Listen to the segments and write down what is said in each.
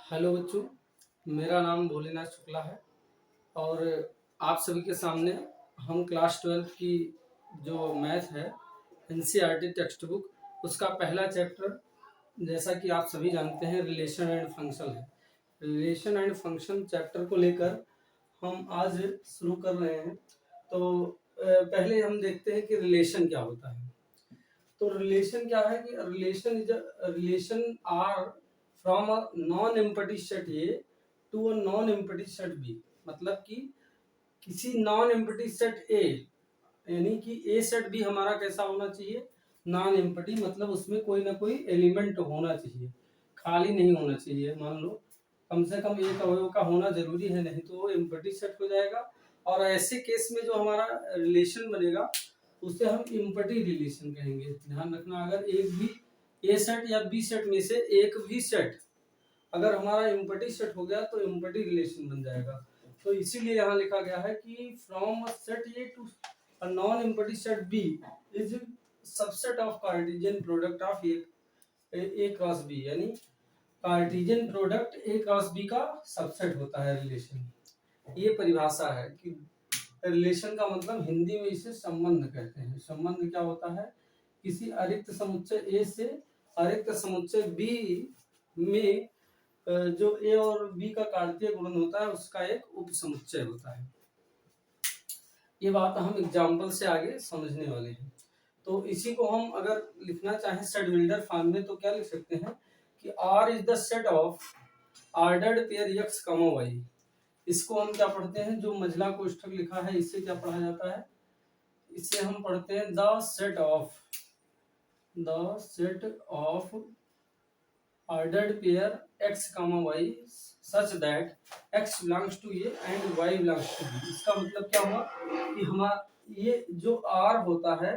Hello बच्चों, मेरा नाम भोलेनाथ शुक्ला है और आप सभी के सामने हम क्लास 12 की जो मैथ है एनसीईआरटी टेक्स्ट बुक उसका पहला चैप्टर, जैसा कि आप सभी जानते हैं, रिलेशन एंड फंक्शन है। रिलेशन एंड फंक्शन चैप्टर को लेकर हम आज शुरू कर रहे हैं। तो पहले हम देखते हैं कि रिलेशन क्या होता है। तो रिलेशन क्या है कि relation R from a non empty set A to a non empty set B. मतलब कि किसी नॉन एम्पटी सेट ए, यानी कि ए सेट बी हमारा कैसा होना चाहिए, नॉन एम्पटी, मतलब उसमें कोई ना कोई एलिमेंट होना चाहिए, खाली नहीं होना चाहिए। मान लो कम से कम एक अवयव का होना जरूरी है, नहीं तो वो एम्पटी सेट हो जाएगा। और ऐसे केस में जो हमारा रिलेशन बनेगा उसे हम इम्पटी रिलेशन कहेंगे। ध्यान रखना, अगर एक भी ए सेट या बी सेट में से एक भी सेट अगर हमारा इम्पटी सेट हो गया तो इम्पटी रिलेशन बन जाएगा। तो इसीलिए यहाँ लिखा गया है कि from a set A to a non empty set B is subset of Cartesian product of A cross B. यानी Cartesian product A cross B का सबसेट होता है रिलेशन। ये परिभाषा है कि रिलेशन का मतलब हिंदी में इसे संबंध कहते हैं। संबंध क्या होता है, किसी अरिक्त समुच्चय ए से अरिक्त समुच्चय बी में जो ए और बी का कार्तीय गुणन होता है उसका एक उप समुच्चय होता है। ये बात हम एग्जाम्पल से आगे समझने वाले हैं। तो इसी को हम अगर लिखना चाहें सेट बिल्डर फॉर्म में तो क्या लिख सकते हैं कि R is the set of ordered pair x, y। इसको हम क्या पढ़ते हैं, जो मंझला कोष्ठक लिखा है इससे क्या पढ़ा जाता है, इससे हम पढ़ते हैं the set of ordered pair x, y such that x belongs to A and y belongs to B. इसका मतलब क्या हुआ कि हमारा ये जो R होता है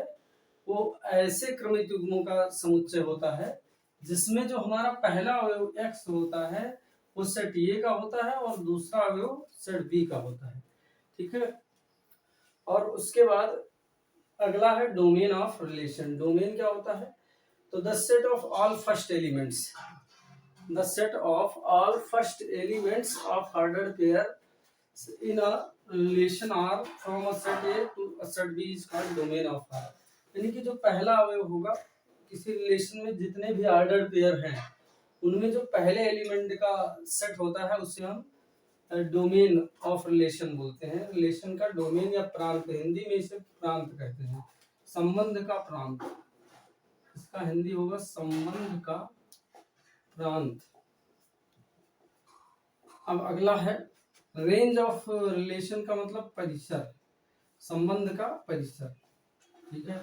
वो ऐसे क्रमिक युग्मों का समुच्चय होता है जिसमें जो हमारा पहला अवयव x होता है वो सेट ए का होता है और दूसरा अवयव सेट बी का होता है। ठीक है। और उसके बाद अगला है डोमेन ऑफ रिलेशन। डोमेन क्या होता है, तो the set of all first elements of ordered pair in a relation R from a set A to a set B is called domain of R। यानी कि जो पहला अवयव होगा किसी रिलेशन में, जितने भी ऑर्डर पेयर हैं उनमें जो पहले एलिमेंट का सेट होता है उसे हम डोमेन ऑफ रिलेशन बोलते हैं। रिलेशन का डोमेन या प्रांत, हिंदी में इसे प्रांत कहते हैं, संबंध का प्रांत। इसका हिंदी होगा संबंध का प्रांत। अब अगला है रेंज ऑफ रिलेशन का मतलब परिसर, संबंध का परिसर। ठीक है।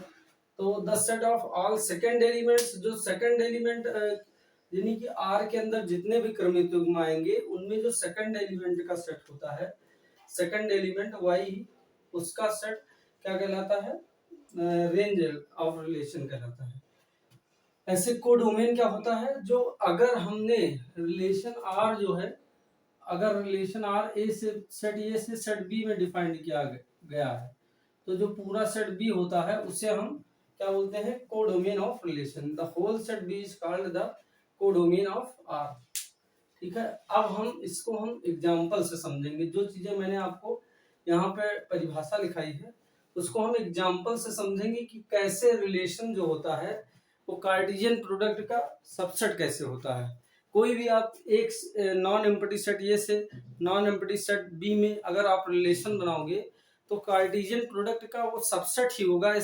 तो the set of all second elements, जो सेकंड एलिमेंट यानी कि आर के अंदर जितने भी क्रमिक युग्म आएंगे उनमें जो सेकंड एलिमेंट का सेट होता है, सेकंड एलिमेंट वाई, उसका सेट क्या कहलाता है, रेंज ऑफ रिलेशन कहलाता है। ऐसे कोडोमेन क्या होता है, जो अगर हमने रिलेशन आर जो है, अगर रिलेशन आर ए से सेट ए से सेट बी में डिफाइंड किया गया है तो जो पूरा सेट बी होता है उसे हम क्या बोलते हैं, codomain of relation. The whole set B is called the codomain of R. ठीक है। अब हम इसको हम एग्जांपल से समझेंगे। जो चीजें मैंने आपको यहाँ पे परिभाषा लिखाई है उसको हम एग्जांपल से समझेंगे कि कैसे रिलेशन जो होता है वो कार्टेशियन प्रोडक्ट का सबसेट कैसे होता है। कोई भी आप एक नॉन एम्पटी सेट ए से नॉन एम्पटी सेट बी में अगर आप रिलेशन बनाओगे तो कार्टेशियन प्रोडक्ट का वो सबसेट ही होगा।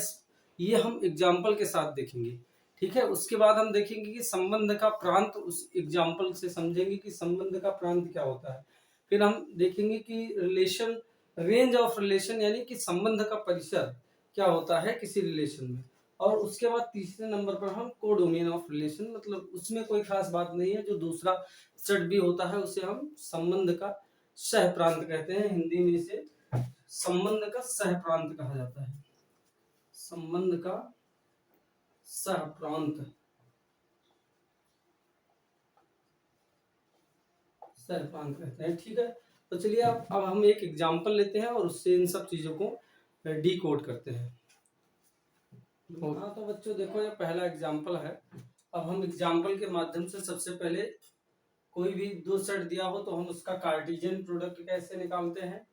ये हम एग्जांपल के साथ देखेंगे। ठीक है। उसके बाद हम देखेंगे कि संबंध का प्रांत, उस एग्जांपल से समझेंगे कि संबंध का प्रांत क्या होता है। फिर हम देखेंगे कि रिलेशन, रेंज ऑफ रिलेशन यानी कि संबंध का परिसर क्या होता है किसी रिलेशन में। और उसके बाद तीसरे नंबर पर हम कोडोमेन ऑफ रिलेशन, मतलब उसमें कोई खास बात नहीं है, जो दूसरा सेट भी होता है उसे हम संबंध का सह प्रांत कहते हैं। हिंदी में इसे संबंध का सह प्रांत कहा जाता है, संबंध का सह प्रांत, सह प्रांत कहते हैं। ठीक है। तो चलिए अब हम एक एग्जांपल लेते हैं और उससे इन सब चीजों को डीकोड करते हैं। हाँ तो बच्चों देखो, ये पहला एग्जांपल है। अब हम एग्जांपल के माध्यम से सबसे पहले कोई भी दो सेट दिया हो तो हम उसका कार्टेशियन प्रोडक्ट कैसे निकालते हैं।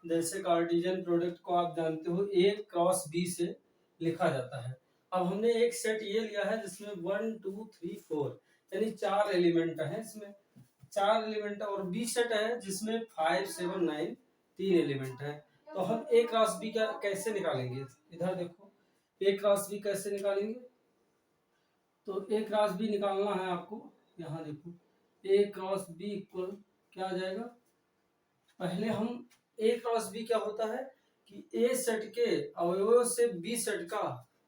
जैसे कार्टेशियन प्रोडक्ट को आप जानते हो A क्रॉस B से लिखा जाता है। अब हमने एक सेट ये लिया है जिसमें 1 2 3 4 यानी 4 एलिमेंट है, इसमें 4 एलिमेंट, और बी सेट है जिसमें 5 7 9 3 एलिमेंट है। तो हम ए क्रॉस बी का कैसे निकालेंगे, इधर देखो ए क्रॉस बी कैसे निकालेंगे। तो ए क्रॉस बी निकालना है आपको, यहाँ देखो ए क्रॉस बी इक्वल क्या आ जाएगा। पहले हम ए क्रॉस बी क्या होता है कि ए सेट के अवयवों से बी सेट का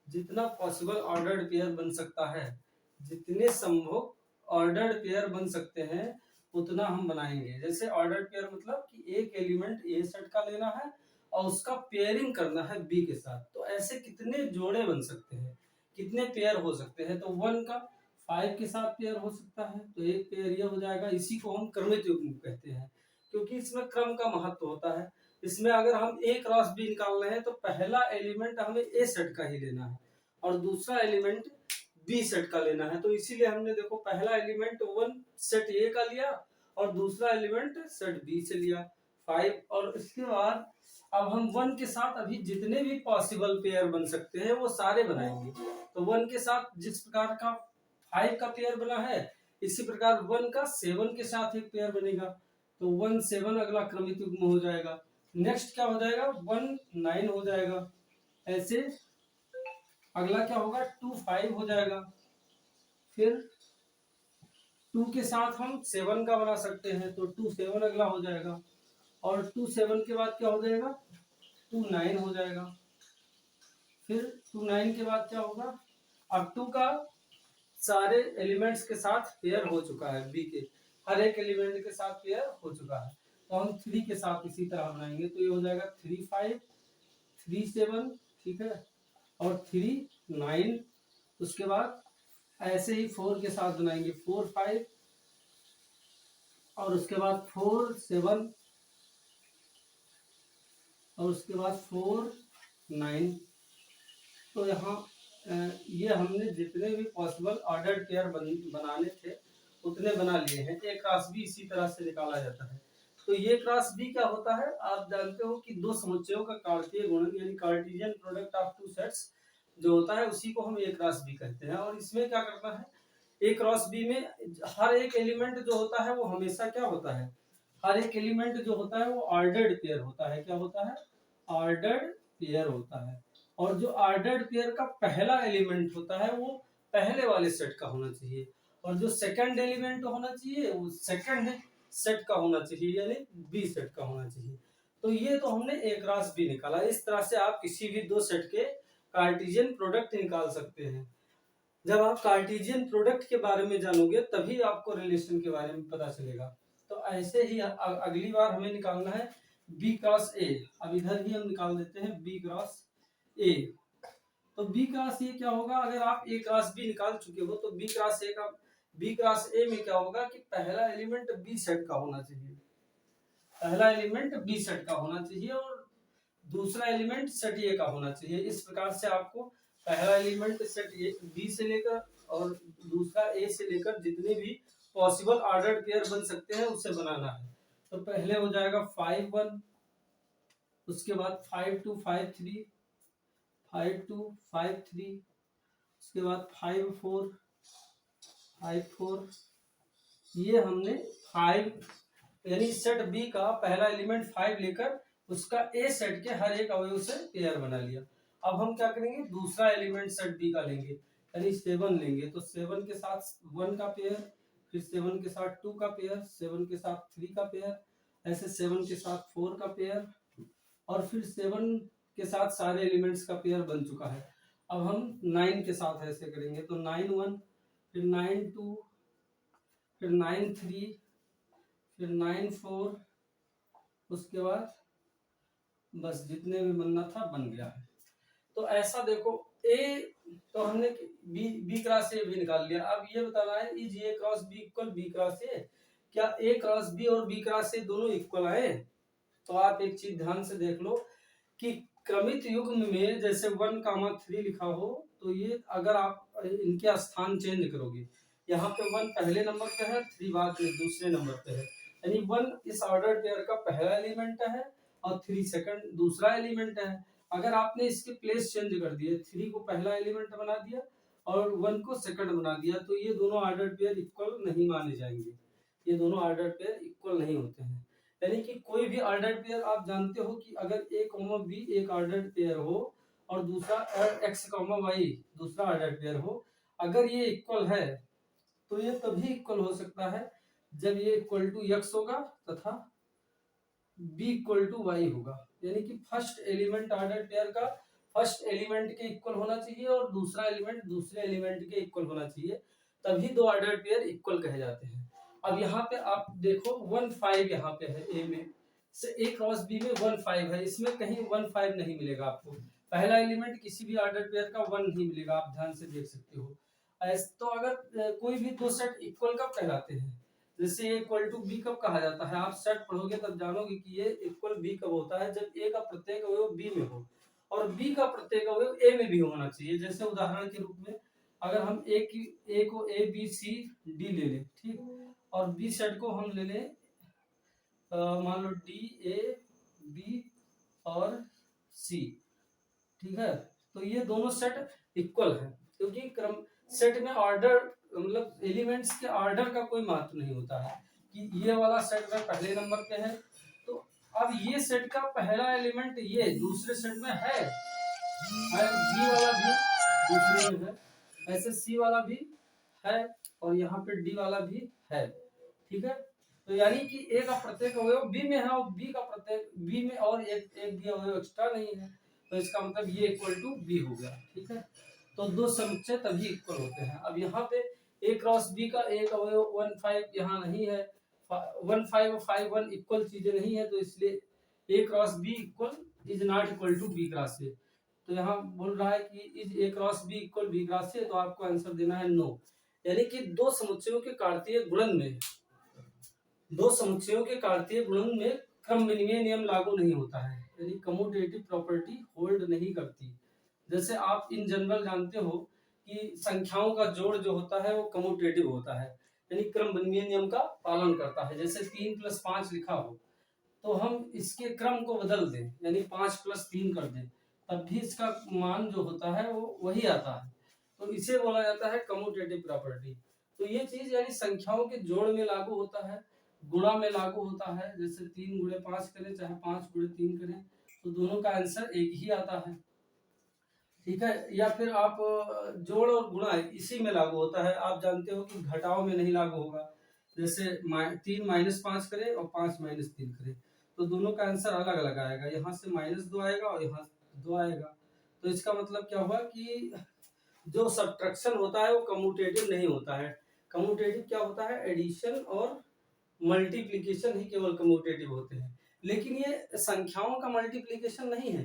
जितना पॉसिबल ऑर्डर्ड पेयर बन सकता है, जितने संभव ऑर्डर्ड पेयर बन सकते हैं उतना हम बनाएंगे। जैसे ऑर्डर्ड पेयर मतलब कि एक एलिमेंट ए सेट का लेना है और उसका पेयरिंग करना है बी के साथ। तो ऐसे कितने जोड़े बन सकते हैं, कितने पेयर हो सकते हैं। तो 1 का 5 के साथ पेयर हो सकता है, तो एक पेयर ये हो जाएगा। इसी को हम क्रमित युग्म कहते हैं, क्योंकि इसमें क्रम का महत्व होता है। इसमें अगर हम ए क्रॉस बी निकाल रहे हैं तो पहला एलिमेंट हमें ए सेट का ही लेना है और दूसरा एलिमेंट बी सेट का लेना है। तो इसीलिए हमने देखो पहला एलिमेंट 1 सेट ए का लिया और दूसरा एलिमेंट सेट बी से लिया 5। और इसके बाद अब हम 1 के साथ अभी जितने भी पॉसिबल पेयर बन सकते हैं वो सारे बनाएंगे। तो 1 के साथ जिस प्रकार का 5 का पेयर बना है, इसी प्रकार 1 का 7 के साथ एक पेयर बनेगा। तो 1 7 अगला क्रमित युग्म हो जाएगा। नेक्स्ट क्या हो जाएगा, 1 9 हो जाएगा। ऐसे अगला क्या होगा, 2 5 हो जाएगा। फिर 2 के साथ हम 7 का बना सकते हैं, तो 2 7 अगला हो जाएगा। और 2 7 के बाद क्या हो जाएगा, 2 9 हो जाएगा। फिर 2 9 के बाद क्या होगा, अब 2 का सारे एलिमेंट्स के साथ पेयर हो चुका है, बी के हर एक एलिमेंट के साथ पेयर हो चुका है। तो हम 3 के साथ इसी तरह बनाएंगे, तो ये हो जाएगा 3 5 3 7, ठीक है, और 3 9। उसके बाद ऐसे ही 4 के साथ बनाएंगे, 4 5, और उसके बाद 4 7, और उसके बाद 4 9। तो यहाँ ये हमने जितने भी पॉसिबल ऑर्डर्ड पेयर बनाने थे उतने बना लिए हैं। ए क्रॉस बी इसी तरह से निकाला जाता है। तो ये क्रॉस बी क्या होता है, आप जानते हो कि दो समुच्चयों का कार्तीय गुणन यानी Cartesian product of two sets जो होता है उसी को हम ए क्रॉस बी कहते हैं। और इसमें क्या करना है, ए क्रॉस बी में हर एक एलिमेंट जो होता है वो हमेशा क्या होता है, हर एक एलिमेंट जो होता है वो ऑर्डर्ड पेयर होता है। क्या होता है, ऑर्डर्ड पेयर होता है। और जो ऑर्डर्ड पेयर का पहला एलिमेंट होता है वो पहले वाले सेट का होना चाहिए, और जो सेकंड एलिमेंट होना चाहिए वो सेकंड सेट का होना चाहिए, यानी बी सेट का होना चाहिए। तो ये तो हमने ए क्रॉस बी निकाला। इस तरह से आप किसी भी दो सेट के कार्टेशियन प्रोडक्ट निकाल सकते हैं। जब आप कार्टेशियन प्रोडक्ट के बारे में जानोगे तभी आपको रिलेशन के बारे में पता चलेगा। तो ऐसे ही अगली बार हमें निकालना है बी क्रॉस ए। अब इधर ही हम निकाल देते हैं बी क्रॉस ए। तो बी क्रॉस ए क्या होगा, अगर आप ए क्रॉस बी निकाल चुके हो तो बी क्रॉस ए में क्या होगा कि पहला एलिमेंट बी सेट का होना चाहिए, पहला एलिमेंट बी सेट का होना चाहिए और दूसरा एलिमेंट सेट ए का होना चाहिए। इस प्रकार से आपको पहला एलिमेंट सेट ए बी से लेकर और दूसरा ए से लेकर जितने भी पॉसिबल ऑर्डर्ड पेयर बन सकते हैं उसे बनाना है। तो पहले हो जाएगा 5 1, उसके बाद 5 2 5 3, 5 2 5 3, उसके बाद 5 4 5 4। ये हमने 5 यानी सेट बी का पहला एलिमेंट 5 लेकर उसका ए सेट के हर एक अवयव से पेयर बना लिया। अब हम क्या करेंगे, दूसरा एलिमेंट सेट बी का लेंगे यानी 7 लेंगे। तो 7 के साथ 1 का पेयर, फिर 7 के साथ 2 का पेयर, 7 के साथ 3 का पेयर, ऐसे 7 के साथ 4 का पेयर, और फिर 7 के साथ सारे एलिमेंट्स का पेयर बन चुका है। अब हम 9 के साथ ऐसे करेंगे, तो 9 1, फिर 9 2, फिर 9 3, फिर 9 4, उसके बाद बस जितने भी बनना था बन गया है। तो ऐसा देखो ए तो हमने बी क्रॉस ए भी निकाल लिया। अब ये बताना है is A cross B equal B cross A, क्या ए क्रॉस बी और बी क्रॉस ए दोनों इक्वल आए। तो आप एक चीज ध्यान से देख लो कि क्रमित युग्म में जैसे 1 3 लिखा हो तो ये अगर आप इनके स्थान चेंज करोगे यहाँ पे 1 पहले नंबर पे है, 3 बाद में दूसरे नंबर पे है, यानी 1 इस ऑर्डर पेयर का पहला एलिमेंट है और 3 सेकंड दूसरा एलिमेंट है। अगर आपने इसके प्लेस चेंज कर दिए, 3 को पहला एलिमेंट बना दिया और 1 को सेकंड बना दिया, तो ये दोनों ऑर्डर पेयर इक्वल नहीं माने जाएंगे, ये दोनों ऑर्डर पेयर इक्वल नहीं होते हैं। यानी कि कोई भी ऑर्डर पेयर आप जानते हो कि अगर a कॉमा b एक ऑर्डर पेयर हो और दूसरा x कॉमा y दूसरा ऑर्डर पेयर हो, अगर ये इक्वल है तो ये तभी इक्वल हो सकता है जब ये इक्वल टू x होगा तथा b इक्वल टू y होगा। यानी कि फर्स्ट एलिमेंट ऑर्डर पेयर का फर्स्ट एलिमेंट के इक्वल होना चाहिए और दूसरा एलिमेंट दूसरे एलिमेंट के इक्वल होना चाहिए, तभी दो ऑर्डर पेयर इक्वल कहे जाते हैं। अब यहाँ पे आप देखो 1 5 यहाँ पे है ए में से a क्रॉस b में 1 5 है, इसमें कहीं 1 5 नहीं मिलेगा आपको, पहला एलिमेंट किसी भी ऑर्डर पेयर का 1 नहीं मिलेगा, आप ध्यान से देख सकते हो। तो अगर कोई भी दो सेट इक्वल कब कहलाते हैं, जैसे a इक्वल टू b कब कहा जाता है, आप सेट पढ़ोगे तब जानोगे कि ये इक्वल b कब होता है, जब a का प्रत्येक अवयव b में हो और b का प्रत्येक अवयव a में भी होना चाहिए। जैसे उदाहरण के रूप में अगर हम a को a b c d ले लें, ठीक, और b सेट को हम ले लें मान लो d a b और c, ठीक है, तो ये दोनों सेट इक्वल है क्योंकि क्रम सेट में ऑर्डर मतलब एलिमेंट्स के ऑर्डर का कोई महत्व नहीं होता है कि ये वाला सेट में पहले नंबर पे है तो अब ये सेट का पहला एलिमेंट ये दूसरे सेट में है, बी वाला भी दूसरे में है, ऐसे सी वाला भी है और यहाँ पे डी वाला भी है, ठीक है। तो यानी कि ए का प्रत्येक अवयव बी में है और बी का प्रत्येक बी में और एक भी अवयव एक्स्ट्रा नहीं है, तो इसका मतलब ये इक्वल टू बी हो गया, ठीक है। तो दो समुच्चय तभी इक्वल होते हैं। अब यहाँ पे ए क्रॉस बी का एक अवयव 1 5 यहाँ नहीं है, 1 5 और 5 1 इक्वल चीजें नहीं है, तो इसलिए A cross B equal is not equal to B cross A. तो यहाँ बोल रहा है कि is A cross B equal B cross A, तो आपको आंसर देना है नो। यानी कि दो समुच्चयों के कार्तीय गुणन में दो समुच्चयों के कार्तीय गुणन में क्रम विनिमय नियम लागू नहीं होता है, यानी कम्यूटेटिव प्रॉपर्टी होल्ड नहीं करती। जैसे आप इन जनरल जानते हो कि संख्याओं का जोड़ जो होता है वो कम्यूटेटिव होता है, यानी क्रम विनिमय नियम का पालन करता है। जैसे 3 + 5 लिखा हो तो हम इसके क्रम को बदल दें, यानी 5 + 3 कर दें, तब भी इसका मान जो होता है वो वही आता है, तो इसे बोला जाता है कम्यूटेटिव प्रॉपर्टी। तो ये चीज यानी संख्याओं के जोड़ में लागू होता है, गुणा में लागू होता है। जैसे 3 × 5 करें चाहे 5 × 3 करें तो दोनों का आंसर एक ही आता है, ठीक है। या फिर आप जोड़ और गुणा इसी में लागू होता है, आप जानते हो कि घटाव में नहीं लागू होगा। जैसे 3 - 5 करें और 5 - 3 करें तो दोनों का आंसर अलग अलग आएगा, यहाँ से -2 आएगा और यहाँ 2 आएगा। तो इसका मतलब क्या हुआ कि जो सब्ट्रैक्शन होता है वो कम्यूटेटिव नहीं होता है। कम्यूटेटिव क्या होता है, एडिशन और मल्टीप्लिकेशन ही केवल कम्यूटेटिव होते हैं, लेकिन ये संख्याओं का मल्टीप्लिकेशन नहीं है,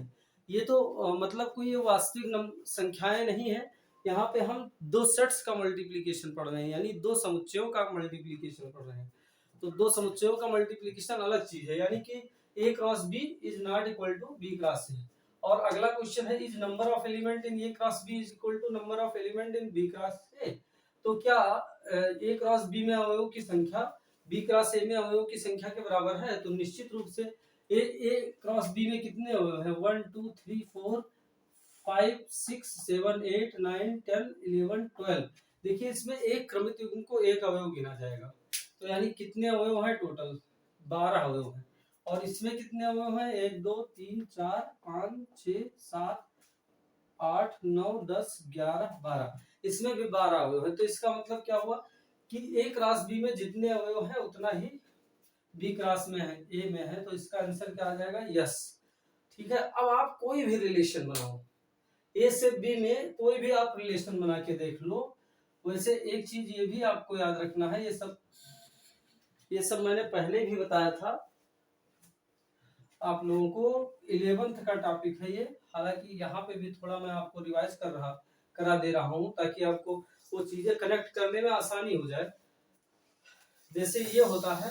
ये तो मतलब कोई वास्तविक संख्याएं नहीं है। यहाँ पे हम दो सेट्स का मल्टीप्लिकेशन पढ़ रहे हैं, यानी दो समुच्चयों का मल्टीप्लिकेशन पढ़ रहे हैं। तो दो समुच्चयों का मल्टीप्लिकेशन अलग चीज है, यानी कि a cross b is not equal to b cross a। और अगला क्वेश्चन है is number of element in a cross b is equal to number of element in b cross a। तो क्या a क्रॉस b में अवयवों की संख्या b cross a में अवयवों की संख्या के बराबर है? तो निश्चित रूप से a क्रॉस b में कितने अवयव हैं? 1 2 3 4 5 6 7 8 9 10 11 12। देखिए इसमें एक क्रमित युग्म को एक अवयव गिना जाएगा, तो यानी कितने अवयव हैं? टोटल 12 अवयव हैं। और इसमें कितने अवयव हैं? 1 2 3 4 5 6 7 8 9 10 11 12, इसमें भी 12 अवयव है। तो इसका मतलब क्या हुआ कि ए क्रॉस बी में जितने अवयव है उतना ही बी क्रॉस में है, ए में है, तो इसका आंसर क्या आ जाएगा? यस, ठीक है। अब आप कोई भी रिलेशन बनाओ, ए से बी में कोई भी आप रिलेशन बना के देख लो। वैसे एक चीज ये भी आपको याद रखना है, ये सब मैंने पहले भी बताया था आप लोगों को, 11th का टॉपिक है ये। हालांकि यहाँ पे भी थोड़ा मैं आपको रिवाइज करा दे रहा हूँ ताकि आपको वो चीजें कनेक्ट करने में आसानी हो जाए। जैसे ये होता है,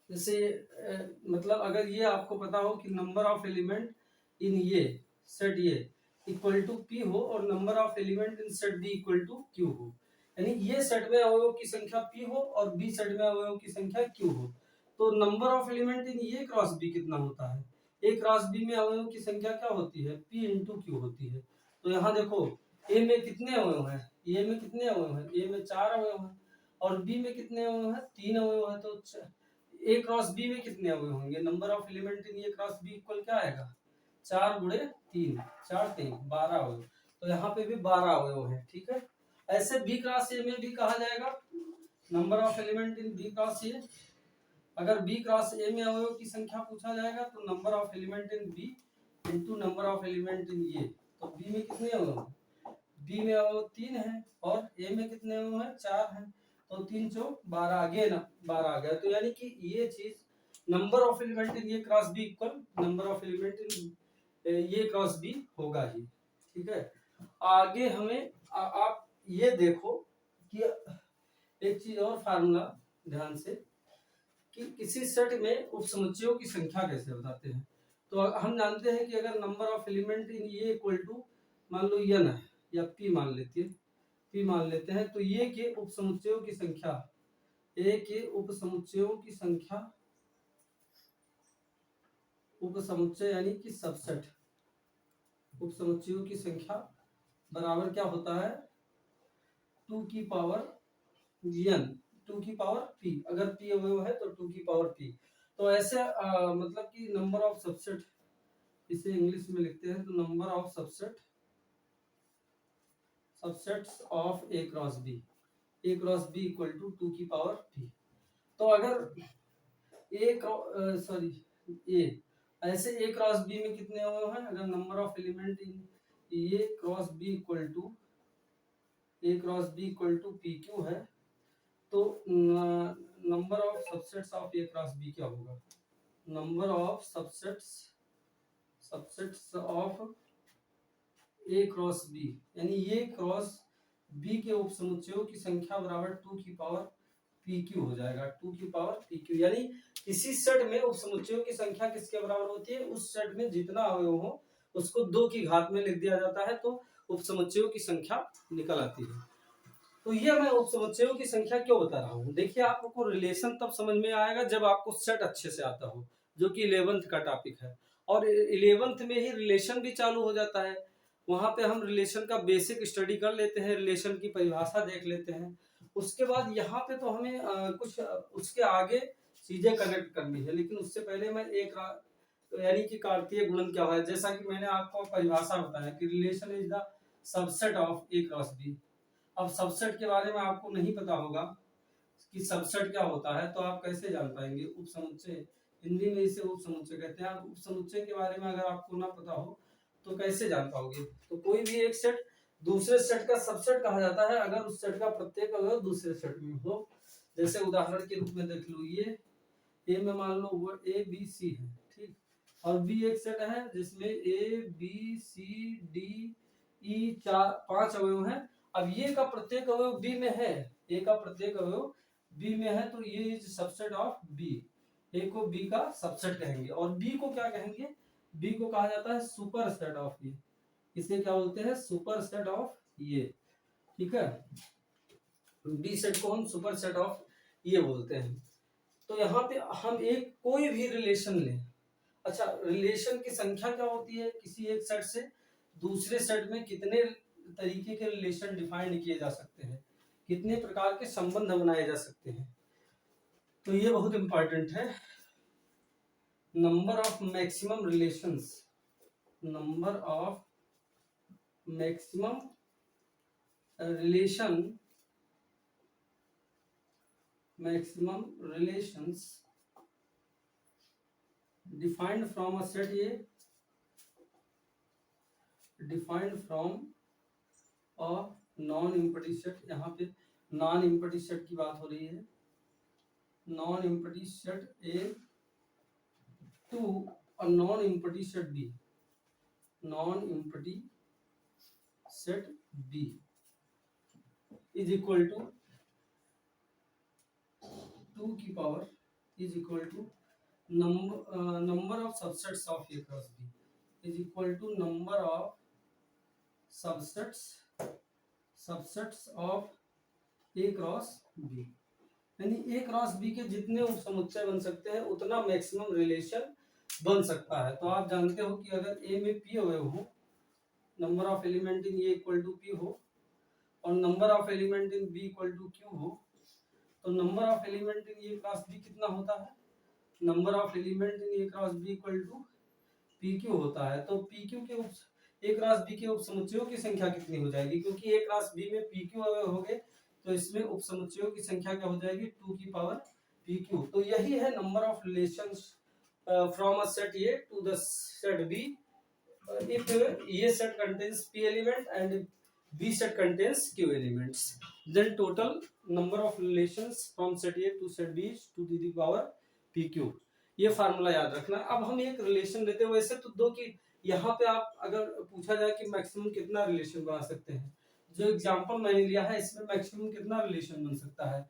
जैसे मतलब अगर ये आपको पता हो कि नंबर ऑफ एलिमेंट इन ये सेट ये, इक्वल टू पी हो और number of element in set B equal to Q हो, यानी ये सेट में अवयवों की संख्या पी हो और बी सेट में अवयवों की संख्या क्यू हो, तो number of element in A cross B कितना होता है? ए क्रॉस बी में अवयवों की संख्या क्या होती है? पी इंटू क्यू होती है। तो यहाँ देखो ए में कितने अवयव हैं? ए में कितने अवयव हैं? ए में 4 अवयव हैं और बी में कितने अवयव हैं? 3 अवयव हैं। तो ए क्रॉस बी में कितने अवयव होंगे? Number of element in A cross B equal क्या आएगा? 4 गुणे 3, 4 3 12 अवयव। तो यहाँ पे भी 12 अवयव है। ठीक है, ऐसे बी क्रॉस ए में भी कहा जाएगा number of element in B cross A. अगर बी क्रॉस ए में अवयव की संख्या पूछा जाएगा तो number of element in B into number of element in A. तो बी में कितने अवयव हैं? बी में अवयव 3 है और ए में कितने अवयव हैं? 4 हैं। तो 3 चौक 12 आ गए ना, 12 आ गया। तो यानी कि ये चीज number of element in A cross B equal number of element in ये क्रॉस बी होगा ही। ठीक है, आगे हमें आप ये देखो कि एक चीज और फार्मूला ध्यान से, कि किसी सेट में उपसमुच्चयों की संख्या कैसे बताते हैं। तो हम जानते हैं कि अगर नंबर ऑफ एलिमेंट इन ये इक्वल टू मान लो n है या p मान लेते हैं, तो ये के उपसमुच्चयों की संख्या, ए के उपसमुच्चयों की संख्या, उपसमुच्चय यानी कि सबसेट, उपसमुच्चयों की संख्या बराबर क्या होता है? 2 की पावर n, 2 की पावर p। अगर p अवयव है तो 2 की पावर p। तो ऐसे मतलब कि नंबर ऑफ सबसेट, इसे इंग्लिश में लिखते हैं तो number of subsets of A cross B, A cross B equal to 2 की पावर p। तो अगर ए ऐसे ए क्रॉस बी में कितने अवयव हैं? अगर number of element in A cross B equal to P Q है, तो number of subsets of A cross B क्या होगा? Number of subsets of A cross B, यानी ये क्रॉस बी के उपसमुच्चयों की संख्या बराबर 2 की पावर पी क्यू हो जाएगा। 2 की पावर पी क्यू, यानी किसी सेट में उपसमुच्चयों की संख्या किसके बराबर होती है? उस सेट में जितना अवयव हो उसको 2 की घात में लिख दिया जाता है, तो उपसमुच्चयों की संख्या निकल आती है। तो ये मैं उपसमुच्चयों की संख्या क्यों बता रहा हूँ? देखिए, आपको रिलेशन तब समझ में आएगा जब आपको सेट अच्छे से आता हो, जो कि 11th का टॉपिक है। और 11th में ही रिलेशन भी चालू हो जाता है। वहां पे हम रिलेशन का बेसिक स्टडी कर लेते हैं, रिलेशन की परिभाषा देख लेते हैं। उसके बाद यहाँ पे तो हमें कुछ उसके आगे चीजें कनेक्ट करनी है, लेकिन उससे पहले मैं यानी कि कार्तीय गुणन क्या है, जैसा कि मैंने आपको परिभाषा बताया कि relation is the subset of A cross B. अब सबसेट के बारे में आपको नहीं पता होगा कि सबसेट क्या होता है, तो आप कैसे जान पाएंगे? उपसमुच्चय, हिंदी में इसे उपसमुच्चय कहते हैं। आप उपसमुच्चय के बारे में अगर आपको ना पता हो तो कैसे जान पाओगे? तो कोई भी एक सेट दूसरे सेट का सबसेट कहा जाता है अगर उस सेट का प्रत्येक अवयव दूसरे सेट में हो। जैसे उदाहरण के रूप में देख लो, ये ए में मान लो वो ए बी सी है, ठीक, और बी एक सेट है जिसमें A B C D E 5 अवयव हैं। अब ये का प्रत्येक अवयव बी में है, ए का प्रत्येक अवयव बी में है, तो ये इज सबसेट ऑफ बी। ए को बी का सबसेट कहेंगे और बी को क्या कहेंगे? बी को कहा जाता है सुपर सेट ऑफ ए। इसे क्या बोलते हैं? सुपर सेट ऑफ ये। ठीक है, बी सेट को हम सुपर सेट ऑफ ये बोलते हैं। तो यहाँ पे हम एक कोई भी रिलेशन लें। अच्छा, रिलेशन की संख्या क्या होती है? किसी एक सेट से दूसरे सेट में कितने तरीके के रिलेशन डिफाइन किए जा सकते हैं, कितने प्रकार के संबंध बनाए जा सकते हैं, तो ये बहुत इंपॉर्टेंट है। Number of maximum relations, number of maximum relations defined from a set, ये defined from a non empty set. यहाँ पे नॉन एम्प्टी सेट की बात हो रही है। Non empty set A to और non empty set B, non empty set B is equal to 2 की power is equal to number of subsets of A cross B is equal to number of subsets of A cross B, यानी A cross B के जितने उपसमुच्चय बन सकते हैं उतना maximum relation बन सकता है। तो आप जानते हो कि अगर ए में पी अवयव हो, number of element in A equal to P हो और number of element in B equal to Q हो, तो number of element in A cross B कितना होता है? Number of element in A cross B equal to P Q होता है। तो पी क्यू के ए क्रॉस बी के उपसमुच्चयों की संख्या कितनी हो जाएगी? क्योंकि ए क्रॉस बी में पी क्यू अवयव हो गए, तो इसमें उपसमुच्चयों की संख्या क्या हो जाएगी? 2 की पावर पी क्यू। तो यही है number of relations from a set A to the set B if A set contains P element and B set contains Q elements, then total number of relations from set A to set B is 2 to the power PQ। ये formula याद रखना। अब हम एक relation लेते हैं, वैसे तो दो की यहाँ पे आप अगर पूछा जाए कि मैक्सिमम कितना रिलेशन बना सकते हैं, जो एग्जांपल मैंने लिया है इसमें मैक्सिमम कितना रिलेशन बन सकता है,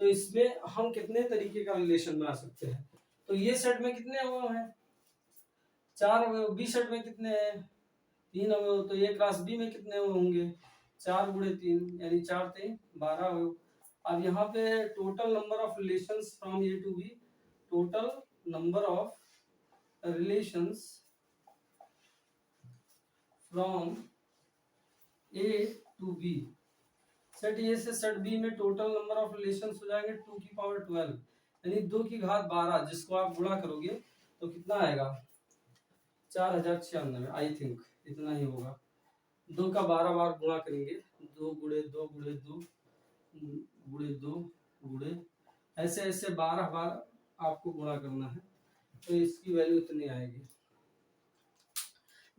तो इसमें हम कितने तरीके का रिलेशन बना सकते हैं। तो ये सेट में कितने अवयव हैं? 4 अवयव। बी सेट में कितने हैं? 3 अवयव। तो ए क्रॉस बी में कितने अवयव होंगे? 4 गुणे 3 यानी 4 3 12 अवयव। अब यहाँ पे total number of relations from A to B, total number of relations from A to B, set A से सेट बी में टोटल नंबर ऑफ रिलेशंस हो जाएंगे 2 की पावर 12, यानी 2 की घात 12, जिसको आप गुणा करोगे तो कितना आएगा? 4096। आई थिंक इतना ही होगा। 2 का 12 बार गुणा करेंगे, 2 गुणे 2 गुणे 2 गुणे 2 गुणे ऐसे ऐसे 12 बार आपको गुणा करना है, तो इसकी वैल्यू इतनी आएगी।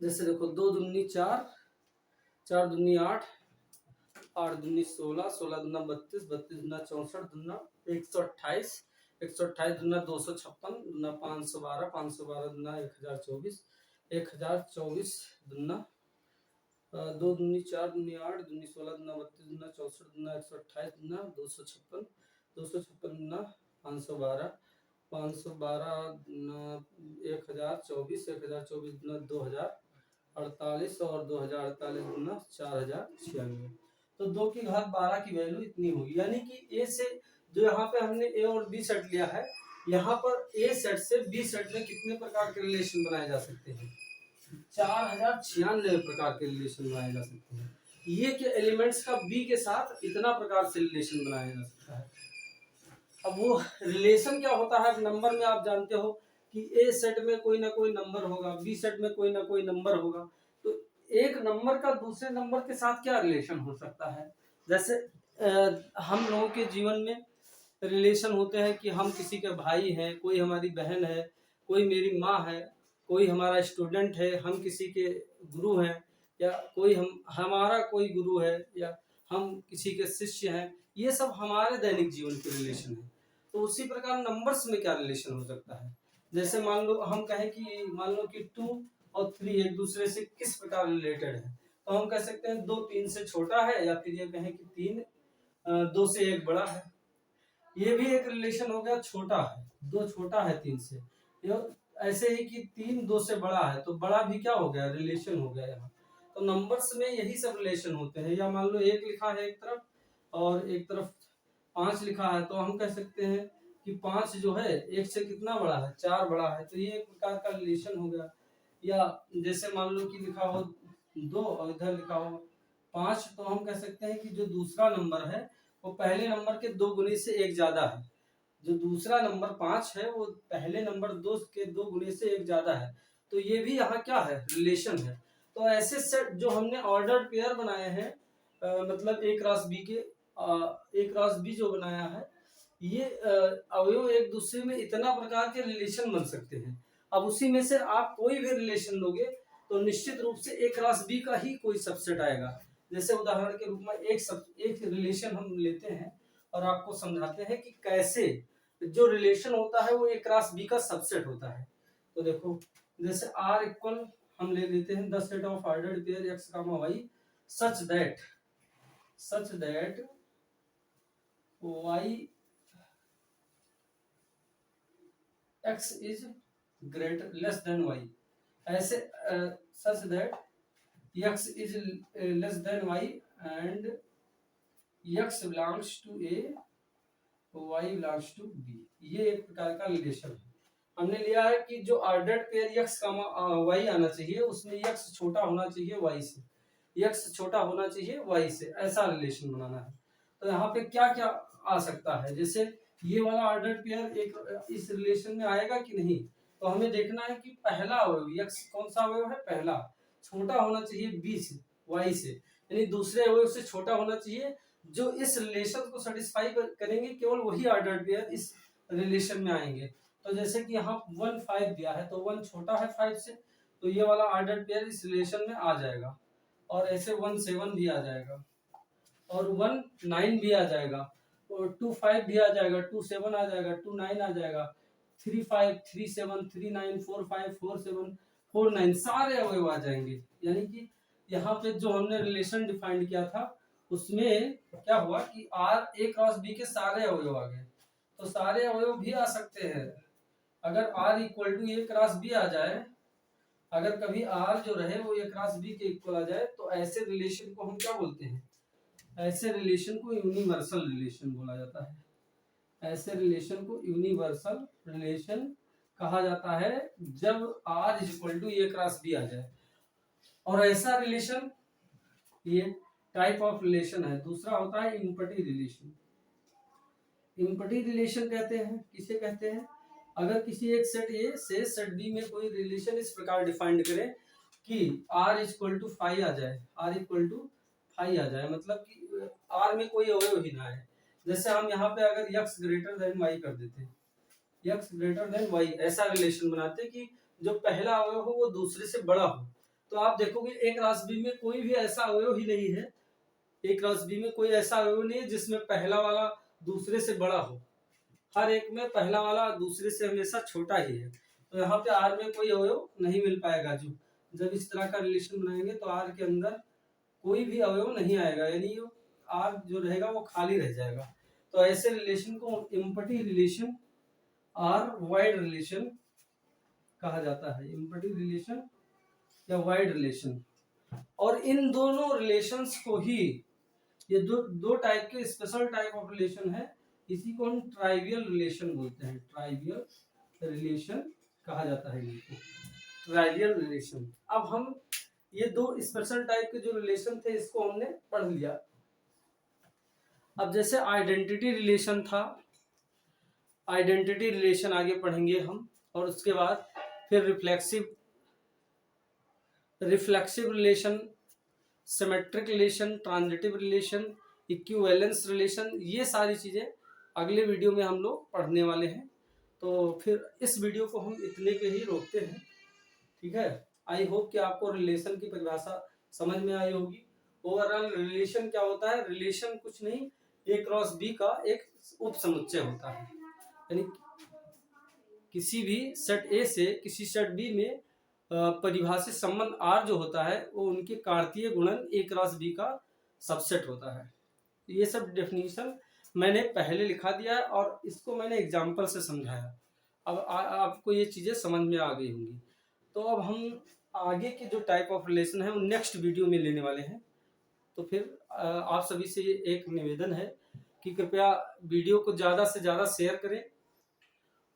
जैसे देखो 2 दूनी 4, 4 दूनी 8, 8 दूनी 16, 16 दूना 32, 32 दूना 64, दूना 128, 128 दूना 256, दूना 512, 512 दूना 1024, 1024 दूना 2 दूनी 4 दूनी 8 दूनी 16 दूना 32 दूना 64 दूना 128 दूना 256, 256 दूना 512, 512 दूना 1024, 1024 दूना 2048 और 2048 दूना 4096। तो 2 की घात 12 की वैल्यू इतनी होगी, यानी कि ए से जो यहाँ पे हमने ए और बी सेट लिया है, यहाँ पर ए सेट से बी सेट में कितने प्रकार के रिलेशन बनाए जा सकते हैं? 4096 प्रकार के रिलेशन बनाए जा सकते हैं। ये के एलिमेंट्स का बी के साथ इतना प्रकार से रिलेशन बनाया जा सकता है। अब वो रिलेशन क्या होता है? नंबर में आप जानते हो कि ए सेट में कोई ना कोई नंबर होगा, बी सेट में कोई ना कोई नंबर होगा, तो एक नंबर का दूसरे नंबर के साथ क्या रिलेशन हो सकता है? जैसे हम लोगों के जीवन में रिलेशन होते हैं कि हम किसी के भाई हैं, कोई हमारी बहन है, कोई मेरी माँ है, कोई हमारा स्टूडेंट है, हम किसी के गुरु हैं, या कोई हमारा कोई गुरु है, या हम किसी के शिष्य हैं। ये सब हमारे दैनिक जीवन के रिलेशन है। तो उसी प्रकार नंबर्स में क्या रिलेशन हो सकता है? जैसे मान लो हम कहें कि मान लो कि 2 और 3 एक दूसरे से किस प्रकार रिलेटेड है, तो हम कह सकते हैं 2 3 से छोटा है, या फिर ये कहें कि 3 2 से 1 बड़ा है। ये भी एक रिलेशन हो गया, छोटा है, 2 छोटा है 3 से। ऐसे ही कि 3 2 से बड़ा है, तो बड़ा भी क्या हो गया? रिलेशन हो गया यहाँ। तो नंबर्स में यही सब रिलेशन होते हैं। या मान लो 1 लिखा है एक तरफ और एक तरफ 5 लिखा है, तो हम कह सकते हैं कि 5 जो है 1 से कितना बड़ा है? 4 बड़ा है, तो ये एक प्रकार का रिलेशन हो गया। या जैसे मान लो कि लिखा हो 2 और इधर लिखा हो 5, तो हम कह सकते हैं कि जो दूसरा नंबर है वो पहले नंबर के 2 गुने से 1 ज्यादा है। जो दूसरा नंबर 5 है वो पहले नंबर 2 के 2 गुने से 1 ज्यादा है। तो ये भी यहाँ क्या है? रिलेशन है। तो ऐसे सेट जो हमने ऑर्डर्ड पेयर बनाए हैं, मतलब ए क्रॉस बी के ए क्रॉस बी जो बनाया है, ये अवयव एक दूसरे में इतना प्रकार के रिलेशन बन सकते हैं। अब उसी में से आप कोई भी रिलेशन लोगे तो निश्चित रूप से ए क्रॉस बी का ही कोई सबसेट आएगा। जैसे उदाहरण के रूप में एक रिलेशन हम लेते हैं और आपको समझाते हैं कि कैसे जो रिलेशन होता है वो ए क्रॉस बी का सबसेट होता है। तो देखो जैसे R इक्वल हम ले लेते हैं the set of ordered pair x, y such that y x is greater less than y, ऐसे such that x is less than y and x belongs to a, y belongs to b, ये एक प्रकार का relation है। हमने लिया है कि जो ऑर्डर्ड पेयर x का y आना चाहिए उसमें x छोटा होना चाहिए y से, x छोटा होना चाहिए y से, ऐसा रिलेशन बनाना है। तो यहाँ पे क्या क्या आ सकता है, जैसे ये वाला ऑर्डर्ड पेयर एक इस रिलेशन में आएगा कि नहीं, तो हमें देखना है कि पहला अवयव x कौन सा अवयव है, पहला छोटा होना चाहिए b से, y से, यानी दूसरे अवयव से छोटा होना चाहिए। जो इस रिलेशन को सेटिस्फाई करेंगे केवल वही ऑर्डर्ड पेयर इस रिलेशन में आएंगे। तो जैसे कि यहाँ 1 5 दिया है तो 1 छोटा है 5 से, तो ये वाला ऑर्डर्ड पेयर इस रिलेशन में आ जाएगा। और ऐसे 1 7 भी आ जाएगा, और 1 9 भी आ जाएगा, और 2 5 भी आ जाएगा, 2 7 आ जाएगा, 2 9 आ जाएगा, 3 5 3 7 3 9 4 5 4 7 4 9 सारे अवयव आ जाएंगे। यानी कि यहाँ पे जो हमने रिलेशन डिफाइंड किया था उसमें क्या हुआ कि R A क्रॉस B के सारे अवयव आ गए। तो सारे अवयव भी आ सकते हैं। अगर R equal to A cross B आ जाए, अगर कभी R जो रहे वो A क्रॉस B के इक्वल आ जाए, तो ऐसे रिलेशन को हम क्या बोलते हैं, ऐसे रिलेशन को यूनिवर्सल रिलेशन बोला जाता है। ऐसे रिलेशन को यूनिवर्सल रिलेशन कहा जाता है जब R equal to A cross B आ जाए। और ऐसा रिलेशन, ये टाइप ऑफ रिलेशन है। दूसरा होता है इम्पटी रिलेशन। इम्पटी रिलेशन कहते हैं, किसे कहते हैं, अगर किसी एक सेट ए से सेट बी में कोई रिलेशन इस प्रकार डिफाइंड करें कि r इक्वल टू 5 आ जाए, r इक्वल टू 5 आ जाए, मतलब कि r में कोई अवयव ही ना है। जैसे हम यहाँ पे अगर x ग्रेटर देन y कर देते, x ग्रेटर देन y, ऐसा रिलेशन बनाते कि जो पहला अवयव हो वो दूसरे से बड़ा हो, तो आप देखोगे एक क्रॉस बी में कोई भी ऐसा अवयव ही नहीं है, ए क्रॉस बी में कोई ऐसा अवयव नहीं है जिसमें पहला वाला दूसरे से बड़ा हो। हर एक में पहला वाला दूसरे से हमेशा छोटा ही है। तो यहाँ पे आर में कोई अवयव नहीं मिल पाएगा। जो जब इस तरह का रिलेशन बनाएंगे तो आर के अंदर कोई भी अवयव नहीं आएगा, यानी आर जो रहेगा वो खाली रह जाएगा। तो ऐसे रिलेशन को empty relation or void relation कहा जाता है, इम्पटी रिलेशन या वाइड रिलेशन। और इन दोनों रिलेशंस को ही, ये दो टाइप के स्पेशल टाइप ऑफ रिलेशन है, इसी को हम ट्राइवियल रिलेशन बोलते हैं। ट्राइवियल रिलेशन कहा जाता है इनको, ट्राइवियल रिलेशन। अब हम ये दो स्पेशल टाइप के जो रिलेशन थे इसको हमने पढ़ लिया। अब जैसे आइडेंटिटी रिलेशन था, आइडेंटिटी रिलेशन आगे पढ़ेंगे हम, और उसके बाद फिर reflexive relation, symmetric relation, transitive relation, equivalence relation, ये सारी चीजें अगले वीडियो में हम लोग पढ़ने वाले हैं। तो फिर इस वीडियो को हम इतने पे ही रोकते हैं, ठीक है। आई होप कि आपको रिलेशन की परिभाषा समझ में आई होगी। ओवरऑल रिलेशन क्या होता है, रिलेशन कुछ नहीं, ए क्रॉस बी का एक उप समुच्चय होता है। यानी किसी भी सेट ए से किसी सेट बी में परिभाषित संबंध R जो होता है वो उनके कार्तीय गुणन A क्रॉस B का सबसेट होता है। ये सब डेफिनेशन मैंने पहले लिखा दिया है और इसको मैंने एग्जाम्पल से समझाया। अब आपको ये चीजें समझ में आ गई होंगी। तो अब हम आगे के जो टाइप ऑफ रिलेशन है वो नेक्स्ट वीडियो में लेने वाले हैं। तो फिर आप सभी से एक निवेदन है कि कृपया वीडियो को ज़्यादा से ज़्यादा शेयर करें,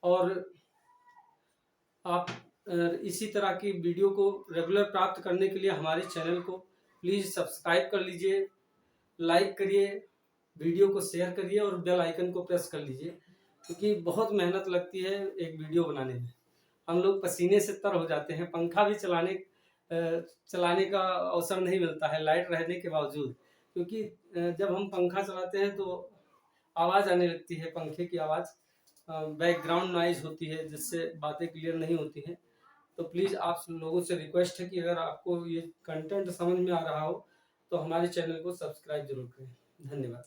और आप इसी तरह की वीडियो को रेगुलर प्राप्त करने के लिए हमारे चैनल को प्लीज़ सब्सक्राइब कर लीजिए, लाइक करिए, वीडियो को शेयर करिए और बेल आइकन को प्रेस कर लीजिए, क्योंकि बहुत मेहनत लगती है एक वीडियो बनाने में। हम लोग पसीने से तर हो जाते हैं, पंखा भी चलाने का अवसर नहीं मिलता है लाइट रहने के बावजूद, क्योंकि जब हम पंखा चलाते हैं तो आवाज़ आने लगती है, पंखे की आवाज़, बैकग्राउंड नॉइज होती है जिससे बातें क्लियर नहीं होती हैं। तो प्लीज़ आप लोगों से रिक्वेस्ट है कि अगर आपको ये कंटेंट समझ में आ रहा हो तो हमारे चैनल को सब्सक्राइब जरूर करें। धन्यवाद।